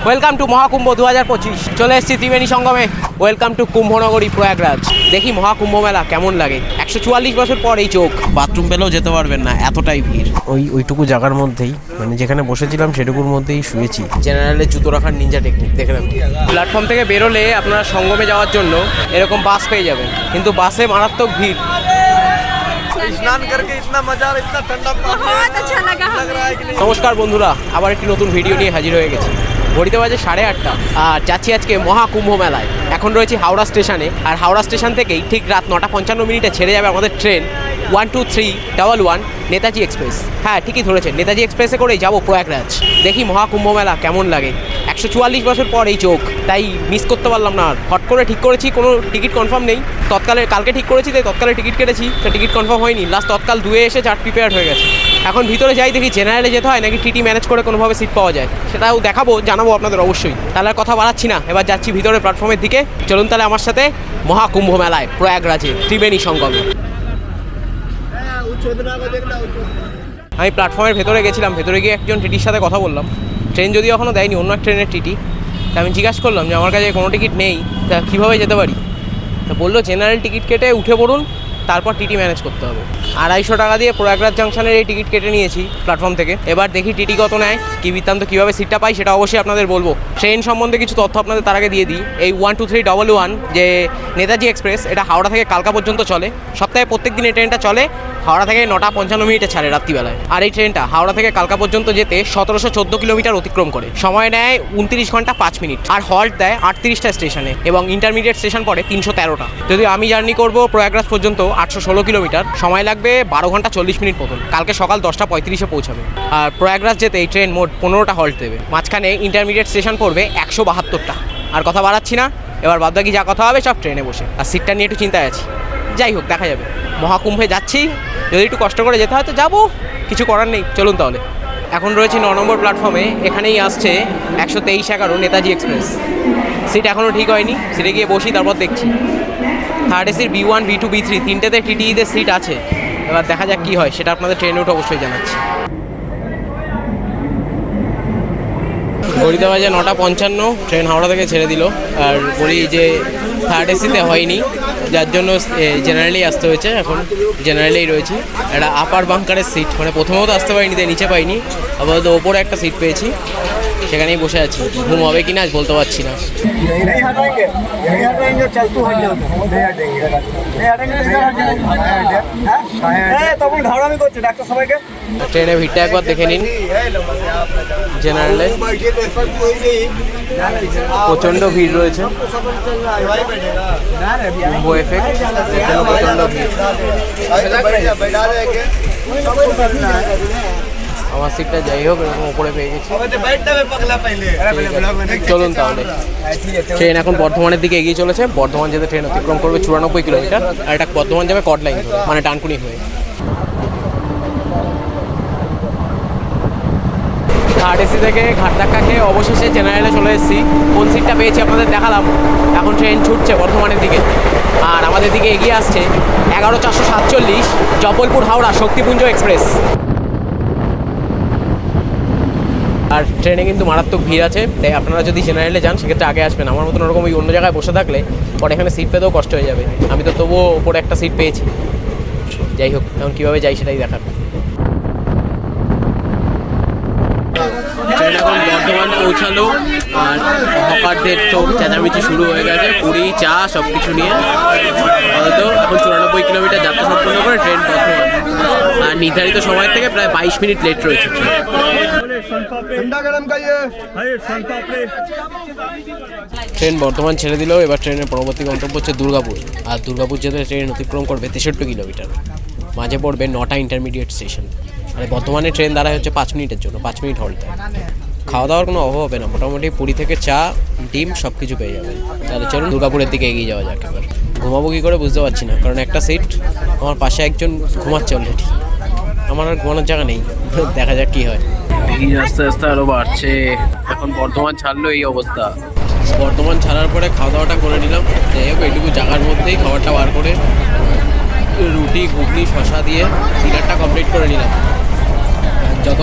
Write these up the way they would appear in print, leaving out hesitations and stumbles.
Welcome to Maha Kumbh 2025। চলে এসেছি ত্রিবেণী সঙ্গমে। Welcome to Kumbhnagari Prayagraj. দেখি মহাকুম্ভ মেলা কেমন লাগে। 144 বছর পর এই চোখ। বাথরুম পেলেও যেতে পারবেন না, এতটাই ভিড়। ওইটুকু জায়গার মধ্যেই, মানে যেখানে বসেছিলাম সেটুকুর মধ্যেই শুয়েছি। জেনারেলে জুতো রাখার নিনজা টেকনিক দেখে নেব। প্ল্যাটফর্ম থেকে বেরোলে আপনারা সঙ্গমে যাওয়ার জন্য এরকম বাস পেয়ে যাবেন, কিন্তু বাসে মারাত্মক ভিড়। স্নান করকে ইতনা মজা আর ইতনা ঠান্ডা পানি বহুত আচ্ছা লাগা। নমস্কার বন্ধুরা, আবার একটি নতুন ভিডিও নিয়ে হাজির হয়ে গেছি। ঘড়িতে বাজে 8:30 আর যাচ্ছি আজকে মহাকুম্ভ মেলায়। এখন রয়েছি হাওড়া স্টেশনে, আর হাওড়া স্টেশন থেকেই ঠিক রাত 9:55 ছেড়ে যাবে আমাদের ট্রেন 12311 নেতাজি এক্সপ্রেস। হ্যাঁ, ঠিকই ধরেছেন, নেতাজি এক্সপ্রেসে করেই যাবো প্রয়াগরাজ। দেখি মহাকুম্ভ মেলা কেমন লাগে। 144 বছর পর এই চোখ, তাই মিস করতে পারলাম না। আর হট করে ঠিক করেছি, কোনো টিকিট কনফার্ম নেই। তৎকালে কালকে ঠিক করেছি, তাই তৎকালে টিকিট কেটেছি, তো টিকিট কনফার্ম হয়নি। লাস্ট তৎকাল 2 এসে 4 প্রিপেয়ার হয়ে গেছে। এখন ভিতরে যাই, দেখি জেনারেলে যেতে হয় নাকি টিটি ম্যানেজ করে কোনোভাবে সিট পাওয়া যায়, সেটাও দেখাবো, জানাবো আপনাদের অবশ্যই। তাহলে আর কথা বাড়াচ্ছি না, এবার যাচ্ছি ভিতরে প্ল্যাটফর্মের দিকে। চলুন তাহলে আমার সাথে মহাকুম্ভ মেলায় প্রয়াগরাজে ত্রিবেণী সঙ্গমে। আমি প্ল্যাটফর্মের ভেতরে গেছিলাম, ভেতরে গিয়ে একজন টিটির সাথে কথা বললাম। ট্রেন যদিও এখনও দেয়নি, অন্য এক ট্রেনের টিটি। তা আমি জিজ্ঞাসা করলাম যে আমার কাছে কোনো টিকিট নেই, তা কীভাবে যেতে পারি। তা বললো জেনারেল টিকিট কেটে উঠে পড়ুন, তারপর টিটি ম্যানেজ করতে হবে। 250 টাকা দিয়ে প্রয়াগরাজ জাংশনের এই টিকিট কেটে নিয়েছি প্ল্যাটফর্ম থেকে। এবার দেখি টিটি কত নেয়, কী বৃত্তান্ত, কীভাবে সিটটা পাই সেটা অবশ্যই আপনাদের বলবো। ট্রেন সম্বন্ধে কিছু তথ্য আপনাদের তার আগে দিয়ে দিই। এই 12311 যে নেতাজি এক্সপ্রেস, এটা হাওড়া থেকে কালকা পর্যন্ত চলে। সপ্তাহে প্রত্যেক দিন এই ট্রেনটা চলে। হাওড়া থেকে 9:55 ছাড়ে রাত্রিবেলায়। আর এই ট্রেনটা হাওড়া থেকে কালকা পর্যন্ত যেতে 1714 কিলোমিটার অতিক্রম করে। সময় নেয় 29 ঘন্টা 5 মিনিট। আর হল্ট দেয় 38টা স্টেশনে, এবং ইন্টারমিডিয়েট স্টেশন পড়ে 313টা। যদি আমি জার্নি করব প্রয়াগরাজ পর্যন্ত 816 কিলোমিটার, সময় লাগবে 12 ঘন্টা 40 মিনিট মতন। কালকে সকাল 10:35 পৌঁছাবে। আর প্রয়াগরাজ যেতে এই ট্রেন মোট 15টা হল্ট দেবে। মাঝখানে ইন্টারমিডিয়েট স্টেশন পড়বে 172টা। আর কথা বাড়াচ্ছি না, এবার বাদবাকি যা কথা হবে সব ট্রেনে বসে। আর সিটটা নিয়ে একটু চিন্তায় আছি, যাই হোক দেখা যাবে। মহাকুম্ভে যাচ্ছি, যদি একটু কষ্ট করে যেতে হয় তো যাবো, কিছু করার নেই। চলুন তাহলে। এখন রয়েছি 9 নম্বর প্ল্যাটফর্মে। এখানেই আসছে 12311 নেতাজি এক্সপ্রেস। সিট এখনও ঠিক হয়নি, সিটে গিয়ে বসি, তারপর দেখছি। থার্ড এসির B1, B2, B3 তিনটেতে টিটিইদের সিট আছে। এবার দেখা যাক কী হয়, সেটা আপনাদের ট্রেনে উঠে অবশ্যই জানাচ্ছি। ঘড়িতে বাজে 9:55, ট্রেন হাওড়া থেকে ছেড়ে দিল। আর বলি যে থার্ড এসিতে হয়নি, যার জন্য জেনারেলেই আসতে হয়েছে। এখন জেনারেলেই রয়েছি। একটা আপার বাঙ্কারের সিট, মানে প্রথমেও তো আসতে পারিনি, তাই নিচে পাইনি। আপাতত ওপরে একটা সিট পেয়েছি, সেখানেই বসে আছি। ঘুম হবে কি না আজ বলতে পারছি না। ট্রেনে ভিড়টা একবার দেখে নিন। জেনারেলে প্রচণ্ড ভিড় রয়েছে, কুম্ভ এফেক্ট, প্রচণ্ড ভিড়। আমার সিটটা যাই হোক এরকম ওপরে পেয়ে গেছি। চলুন তাহলে। ট্রেন এখন বর্ধমানের দিকে এগিয়ে চলেছে। বর্ধমান যেতে ট্রেন অতিক্রম করবে 94 কিলোমিটার। আর এটা বর্ধমান যাবে কট লাইন ধরে, মানে ডানকুনি হয়ে। থার্ড এসি থেকে ঘাট ধাক্কা খেয়ে অবশেষে জেনারেলে চলে এসেছি। কোন সিটটা পেয়েছি আপনাদের দেখালাম। এখন ট্রেন ছুটছে বর্ধমানের দিকে, আর আমাদের দিকে এগিয়ে আসছে 11447 জবলপুর হাওড়া শক্তিপুঞ্জ এক্সপ্রেস। আর ট্রেনে কিন্তু মারাত্মক ভিড় আছে, তাই আপনারা যদি জেনারেলে যান সেক্ষেত্রে আগে আসবেন। আমার মতন ওরকম ওই অন্য জায়গায় বসে থাকলে পরে এখানে সিট পেতেও কষ্ট হয়ে যাবে। আমি তো তবুও ওপরে একটা সিট পেয়েছি। যাই হোক, এখন কীভাবে যাই সেটাই দেখার। ট্রেন এখন বর্ধমান পৌঁছালো, আর হকারদের তো চেঁচামেচি শুরু হয়ে গেছে, পুরি চা সব কিছু নিয়ে। অন্তত এখন 94 কিলোমিটার যাত্রা সম্পন্ন করে ট্রেন বর্ধমান, আর নির্ধারিত সময় থেকে প্রায় 22 মিনিট লেট রয়েছে। ট্রেন বর্ধমান ছেড়ে দিল। এবার ট্রেনের পরবর্তী গন্তব্য হচ্ছে দুর্গাপুর। আর দুর্গাপুর যেতে ট্রেন অতিক্রম করবে 63 কিলোমিটার। মাঝে পড়বে 9টা ইন্টারমিডিয়েট স্টেশন। আর বর্তমানে ট্রেন দাঁড়ায় হচ্ছে 5 মিনিটের জন্য, 5 মিনিট হল্ট দেয়। খাওয়া দাওয়ার কোনো অভাব হবে না, মোটামুটি পুরী থেকে চা, ডিম সব কিছু পেয়ে যাবেন। তাহলে চলুন দুর্গাপুরের দিকে এগিয়ে যাওয়া যাক। এবার ঘুমাবো কী করে বুঝতে পারছি না, কারণ একটা সিট আমার পাশে একজন ঘুমাচ্ছে অলরেডি, আমার আর ঘুমানোর জায়গা নেই। দেখা যাক কী হয়। ভিড় আস্তে আস্তে আরও বাড়ছে। এখন বর্ধমান ছাড়লো এই অবস্থা। বর্ধমান ছাড়ার পরে খাওয়া দাওয়াটা করে নিলাম। যাই হোক, এইটুকু জায়গার মধ্যেই খাবারটা বার করে রুটি, ঘুগনি, শশা দিয়ে ডিনারটা কমপ্লিট করে নিলাম।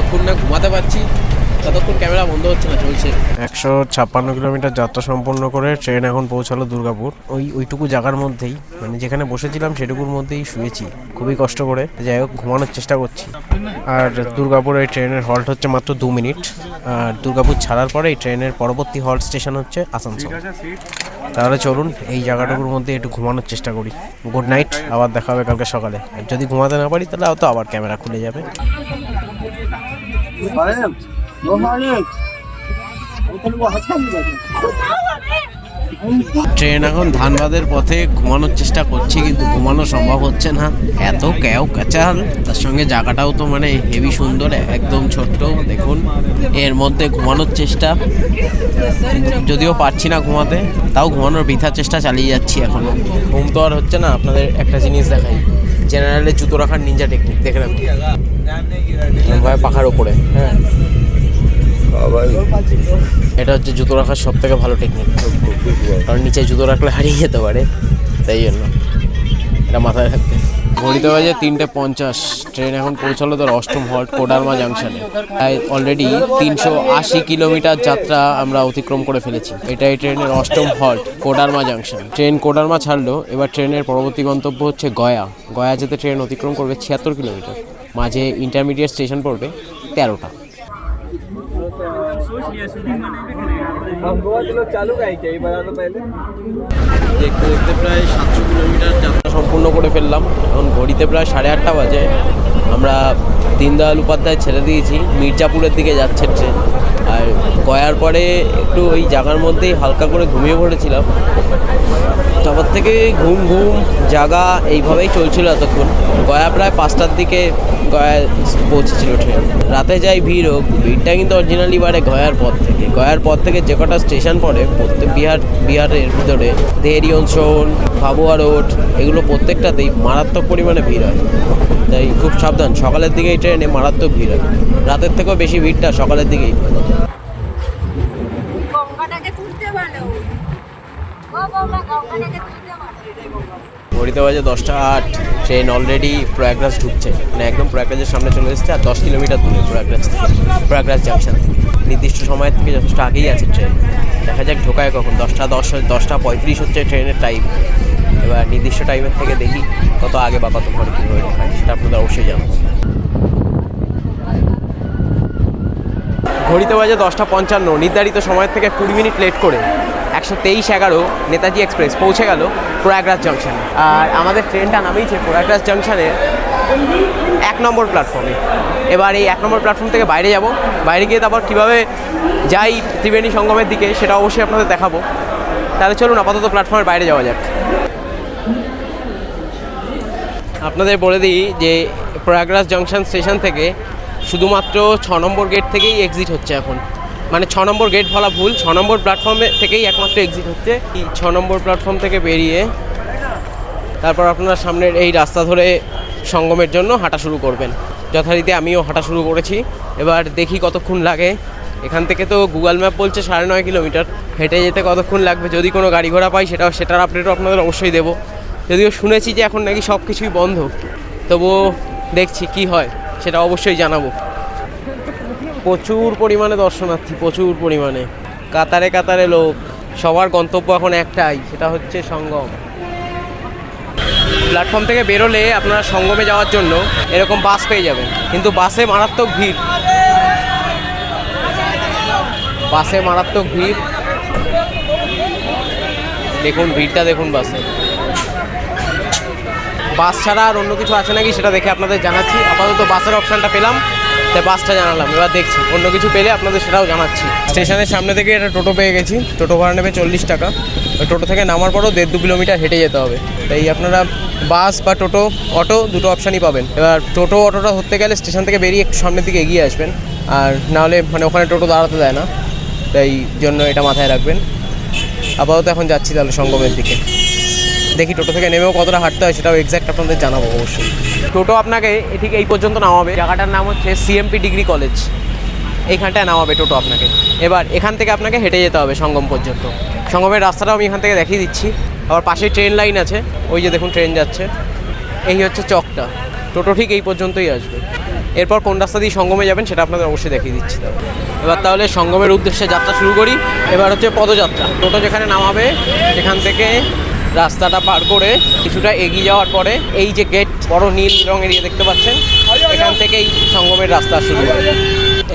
যতক্ষণ না ঘুমাতে পারছি ততক্ষণ ক্যামেরা বন্ধ হচ্ছে না, চলছে। 156 কিলোমিটার যাত্রা সম্পন্ন করে ট্রেন এখন পৌঁছালো দুর্গাপুর। ওইটুকু জায়গার মধ্যেই, মানে যেখানে বসেছিলাম সেটুকুর মধ্যেই শুয়েছি খুবই কষ্ট করে। যাই হোক, ঘুমানোর চেষ্টা করছি। আর দুর্গাপুরে এই ট্রেনের হল্ট হচ্ছে মাত্র 2 মিনিট। আর দুর্গাপুর ছাড়ার পরে এই ট্রেনের পরবর্তী হল্ট স্টেশন হচ্ছে আসানসোল। তাহলে চলুন এই জায়গাটুকুর মধ্যে একটু ঘুমানোর চেষ্টা করি। গুড নাইট, আবার দেখা হবে কালকে সকালে। আর যদি ঘুমাতে না পারি তাহলে তো আবার ক্যামেরা খুলে যাবে। ট্রেন এখন ধানবাদের পথে, ঘুমানোর চেষ্টা করছি কিন্তু ঘুমানো সম্ভব হচ্ছে না, এত ক্যাও ক্যাচাল। তার সঙ্গে জায়গাটাও তো মানে হেভি সুন্দর, একদম ছোট্ট। দেখুন এর মধ্যে ঘুমানোর চেষ্টা, যদিও পারছি না ঘুমাতে, তাও ঘুমানোর বৃথা চেষ্টা চালিয়ে যাচ্ছি এখনো। ঘুম তো আর হচ্ছে না। আপনাদের একটা জিনিস দেখাই, জেনারেলে জুতো রাখার নিনজা টেকনিক দেখে রাখুন ভাই, পাখার ওপরে। হ্যাঁ, এটা হচ্ছে জুতো রাখার সব থেকে ভালো টেকনিক, কারণ নিচে জুতো রাখলে হারিয়ে যেতে পারে, তাই জন্য এটা মাথায় রাখতে। ঘড়িতে বাজে 3:50। ট্রেন এখন পৌঁছালো তার অষ্টম হল্ট কোডারমা জাংশনে। অলরেডি 380 কিলোমিটার যাত্রা আমরা অতিক্রম করে ফেলেছি। এটাই ট্রেনের অষ্টম halt Koderma junction. Train Koderma ছাড়লো, এবার ট্রেনের পরবর্তী গন্তব্য হচ্ছে গয়া। গয়া যেতে ট্রেন অতিক্রম করবে 76 কিলোমিটার। মাঝে ইন্টারমিডিয়েট স্টেশন পড়বে 13টা। দেখতে দেখতে প্রায় 700 কিলোমিটার যাত্রা সম্পূর্ণ করে ফেললাম। এখন ঘড়িতে প্রায় 8:30 বাজে। আমরা দীনদয়াল উপাধ্যায় ছেড়ে দিয়েছি, মির্জাপুরের দিকে যাচ্ছে ট্রেন। আর গয়ার পরে একটু ওই জায়গার মধ্যেই হালকা করে ঘুমিয়ে পড়েছিলাম। তারপর থেকে ঘুম জাগা এইভাবেই চলছিল এতক্ষণ। গয়া প্রায় 5টার দিকে গয়ায় পৌঁছেছিল ট্রেন। রাতে যাই ভিড় হোক, ভিড়টা কিন্তু অরিজিনালি বাড়ে গয়ার পর থেকে যে কটা স্টেশন পড়ে প্রত্যেক বিহারের ভিতরে, দেহরি অঞ্চল, ভাবুয়া রোড, এগুলো প্রত্যেকটাতেই মারাত্মক পরিমাণে ভিড় হয়। তাই খুব সাবধান, সকালের দিকে এই ট্রেনে মারাত্মক ভিড় হয়। রাতের থেকেও বেশি ভিড়টা সকালের দিকেই। ঘড়িতে বাজে 10:08। ট্রেন অলরেডি প্রয়াগরাজ ঢুকছে, মানে একদম প্রয়াগরাজের সামনে চলে এসেছে। আর 10 কিলোমিটার দূরে প্রয়াগরাজ জাংশন। নির্দিষ্ট সময়ের থেকে যথেষ্ট আগেই আছে ট্রেন। দেখা যাক ঢোকায় কখন। 10:35 হচ্ছে ট্রেনের টাইম। এবার নির্দিষ্ট টাইমের থেকে দেখি কত আগে বা কত পরে কীভাবে ঢোকায়, সেটা আপনাদের অবশ্যই জানাবো। ঘড়িতে বাজে 10:55। নির্ধারিত সময়ের থেকে 20 মিনিট লেট করে 123:11 নেতাজি এক্সপ্রেস পৌঁছে গেল প্রয়াগরাজ জাংশনে। আর আমাদের ট্রেনটা নামিয়েছে প্রয়াগরাজ জাংশনের 1 নম্বর প্ল্যাটফর্মে। এবার এই 1 নম্বর প্ল্যাটফর্ম থেকে বাইরে যাব। বাইরে গিয়ে তারপর কীভাবে যাই ত্রিবেণী সঙ্গমের দিকে সেটা অবশ্যই আপনাদের দেখাবো। তাহলে চলুন আপাতত প্ল্যাটফর্মের বাইরে যাওয়া যাক। আপনাদের বলে দিই যে প্রয়াগরাজ জংশন স্টেশন থেকে শুধুমাত্র 6 নম্বর গেট থেকেই এক্সিট হচ্ছে এখন। মানে 6 নম্বর গেট বলা ভুল, 6 নম্বর প্ল্যাটফর্মে থেকেই একমাত্র এক্সিট হচ্ছে। 6 নম্বর প্ল্যাটফর্ম থেকে বেরিয়ে তারপর আপনারা সামনের এই রাস্তা ধরে সঙ্গমের জন্য হাঁটা শুরু করবেন। যথারীতি আমিও হাঁটা শুরু করেছি। এবার দেখি কতক্ষণ লাগে। এখান থেকে তো গুগল ম্যাপ বলছে 9.5 কিলোমিটার। হেঁটে যেতে কতক্ষণ লাগবে, যদি কোনো গাড়ি ঘোড়া পাই সেটার আপডেটও আপনাদের অবশ্যই দেবো। যদিও শুনেছি যে এখন নাকি সব কিছুই বন্ধ, তবুও দেখছি কি হয়, সেটা অবশ্যই জানাবো। প্রচুর পরিমাণে দর্শনার্থী, প্রচুর পরিমাণে কাতারে কাতারে লোক। সবার গন্তব্য এখন একটাই, সেটা হচ্ছে সঙ্গম। প্ল্যাটফর্ম থেকে বেরোলে আপনারা সঙ্গমে যাওয়ার জন্য এরকম বাস পেয়ে যাবেন, কিন্তু বাসে মারাত্মক ভিড়। দেখুন ভিড়টা, দেখুন বাসে। বাস ছাড়া আর অন্য কিছু আছে নাকি সেটা দেখে আপনাদের জানাচ্ছি। আপাতত বাসের অপশানটা পেলাম, তাই বাসটা জানালাম। এবার দেখছি অন্য কিছু পেলে আপনাদের সেটাও জানাচ্ছি। স্টেশনের সামনে থেকে একটা টোটো পেয়ে গেছি। টোটো ভাড়া নেবে 40 টাকা। ওই টোটো থেকে নামার পরও 1.5-2 কিলোমিটার হেঁটে যেতে হবে। তাই আপনারা বাস বা অটো দুটো অপশানই পাবেন। এবার অটোটা ধরতে গেলে স্টেশন থেকে বেরিয়ে একটু সামনের দিকে এগিয়ে আসবেন, আর নাহলে মানে ওখানে টোটো দাঁড়াতে দেয় না, তাই জন্য এটা মাথায় রাখবেন। আপাতত এখন যাচ্ছি তাহলে সঙ্গমের দিকে। দেখি টোটো থেকে নেমেও কতটা হাঁটতে হয় সেটাও এক্স্যাক্ট আপনাদের জানাবো অবশ্যই। টোটো আপনাকে ঠিক এই পর্যন্ত নামাবে। জায়গাটার নাম হচ্ছে সিএমপি ডিগ্রি কলেজ। এইখানটায় নামাবে টোটো আপনাকে। এবার এখান থেকে আপনাকে হেঁটে যেতে হবে সঙ্গম পর্যন্ত। সঙ্গমের রাস্তাটাও আমি এখান থেকে দেখিয়ে দিচ্ছি। আবার পাশে ট্রেন লাইন আছে, ওই যে দেখুন ট্রেন যাচ্ছে। এই হচ্ছে চকটা। টোটো ঠিক এই পর্যন্তই আসবে। এরপর কোন রাস্তা দিয়ে সঙ্গমে যাবেন সেটা আপনাদের অবশ্যই দেখিয়ে দিচ্ছি। এবার তাহলে সঙ্গমের উদ্দেশ্যে যাত্রা শুরু করি। এবার হচ্ছে পদযাত্রা। টোটো যেখানে নামাবে সেখান থেকে রাস্তাটা পার করে কিছুটা এগিয়ে যাওয়ার পরে এই যে গেট বড় নীল রঙের ইয়ে দেখতে পাচ্ছেন, এখান থেকেই সঙ্গমের রাস্তা শুরু হবে।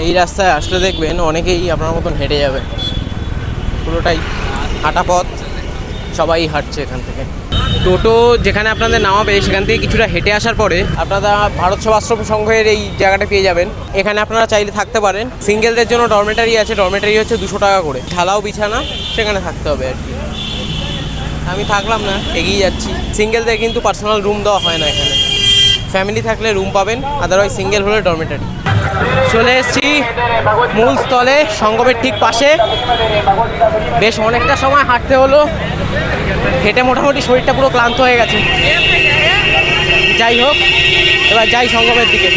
এই রাস্তায় আসলে দেখবেন অনেকেই আপনার মতন হেঁটে যাবে, পুরোটাই হাঁটা পথ, সবাই হাঁটছে এখান থেকে। টোটো যেখানে আপনাদের নামাবে সেখান থেকে কিছুটা হেঁটে আসার পরে আপনারা ভারত সেবাশ্রম সংঘের এই জায়গাটা পেয়ে যাবেন। এখানে আপনারা চাইলে থাকতে পারেন। সিঙ্গেলদের জন্য ডরমেটারি আছে, ডরমেটারি হচ্ছে 200 টাকা করে, ঢালাও বিছানা, সেখানে থাকতে হবে আর কি। আমি থাকলাম না, এগিয়ে যাচ্ছি। সিঙ্গেলদের কিন্তু পার্সোনাল রুম দেওয়া হয় না এখানে, ফ্যামিলি থাকলে রুম পাবেন, আদারওয়াইজ সিঙ্গেল হলে ডরমেটারি। চলে এসেছি মূল স্থলে, সঙ্গমের ঠিক পাশে। বেশ অনেকটা সময় হাঁটতে হলো, হেঁটে মোটামুটি শরীরটা পুরো ক্লান্ত হয়ে গেছে। যাই হোক, এবার যাই সঙ্গমের দিকে।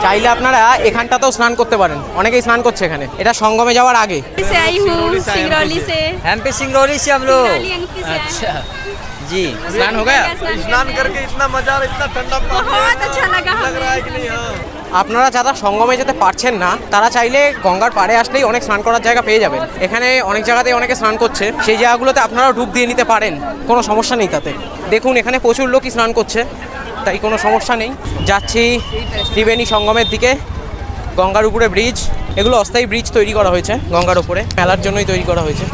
চাইলে আপনারা এখানটাতেও স্নান করতে পারেন, অনেকেই স্নান করছে এখানে। এটা সঙ্গমে যাওয়ার আগে। से आई हूँ सिंगरौली से। एमपी सिंगरौली से हम लोग। सिंगरौली एमपी से आए। अच्छा जी। स्नान हो गया? स्नान करके इतना मजा आ रहा है, इतना ठंडा पानी बहुत अच्छा लगा लग रहा है कि नहीं? हाँ আপনারা যারা সঙ্গমে যেতে পারছেন না তারা চাইলে গঙ্গার পাড়ে আসলেই অনেক স্নান করার জায়গা পেয়ে যাবেন। এখানে অনেক জায়গাতেই অনেকে স্নান করছে, সেই জায়গাগুলোতে আপনারাও ডুব দিয়ে নিতে পারেন, কোনো সমস্যা নেই তাতে। দেখুন এখানে প্রচুর লোকই স্নান করছে, তাই কোনো সমস্যা নেই। যাচ্ছি ত্রিবেণী সঙ্গমের দিকে। গঙ্গার উপরে ব্রিজ, এগুলো অস্থায়ী ব্রিজ তৈরি করা হয়েছে গঙ্গার উপরে, মেলার জন্যই তৈরি করা হয়েছে।